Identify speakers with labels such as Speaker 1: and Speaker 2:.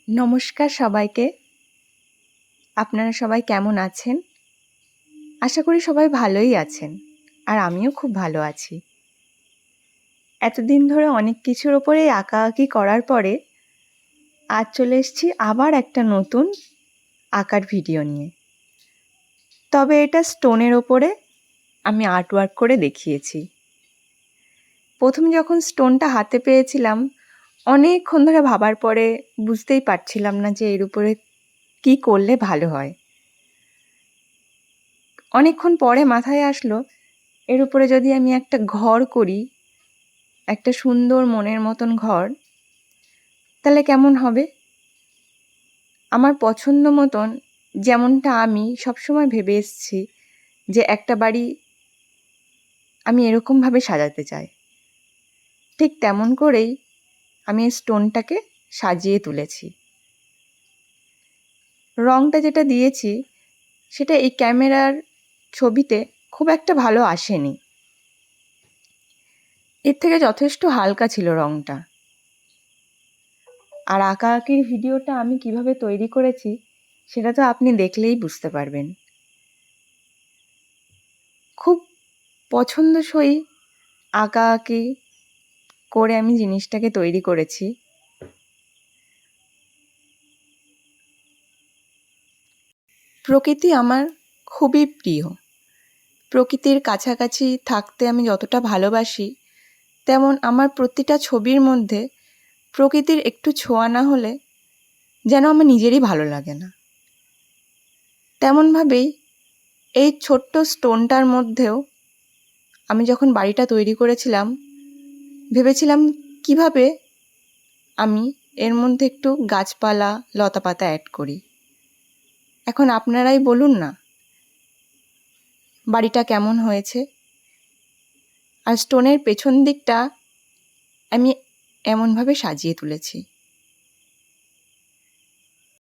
Speaker 1: নমস্কার সবাইকে। আপনারা সবাই কেমন আছেন? আশা করি সবাই ভালোই আছেন, আর আমিও খুব ভালো আছি। এতদিন ধরে অনেক কিছুর ওপরেই আঁকাআঁকি করার পরে আজ চলে এসেছি আবার একটা নতুন আঁকার ভিডিও নিয়ে। তবে এটা স্টোনের ওপরে আমি আর্টওয়ার্ক করে দেখিয়েছি। প্রথম যখন স্টোনটা হাতে পেয়েছিলাম অনেকক্ষণ ধরে ভাবার পরে বুঝতেই পারছিলাম না যে এর উপরে কী করলে ভালো হয়। অনেকক্ষণ পরে মাথায় আসলো এর উপরে যদি আমি একটা ঘর করি, একটা সুন্দর মনের মতন ঘর, তাহলে কেমন হবে? আমার পছন্দ মতন, যেমনটা আমি সবসময় ভেবে এসেছি যে একটা বাড়ি আমি এরকমভাবে সাজাতে চাই, ঠিক তেমন করেই আমি এই স্টোনটাকে সাজিয়ে তুলেছি। রঙটা যেটা দিয়েছি সেটা এই ক্যামেরার ছবিতে খুব একটা ভালো আসেনি। এর থেকে যথেষ্ট হালকা ছিল রঙটা। আর আঁকাআঁকির ভিডিওটা আমি কিভাবে তৈরি করেছি সেটা তো আপনি দেখলেই বুঝতে পারবেন। খুব পছন্দসই আঁকাআঁকি করে আমি জিনিসটাকে তৈরি করেছি। প্রকৃতি আমার খুবই প্রিয়। প্রকৃতির কাছাকাছি থাকতে আমি যতটা ভালোবাসি, তেমন আমার প্রতিটা ছবির মধ্যে প্রকৃতির একটু ছোঁয়া না হলে যেন আমার নিজেরই ভালো লাগে না। তেমনভাবেই এই ছোট্ট স্টোনটার মধ্যেও আমি যখন বাড়িটা তৈরি করেছিলাম ভেবেছিলাম কিভাবে আমি এর মধ্যে একটু গাছপালা লতাপাতা অ্যাড করি। এখন আপনারাই বলুন না বাড়িটা কেমন হয়েছে। আর স্টোনের পেছন দিকটা আমি এমনভাবে সাজিয়ে তুলেছি।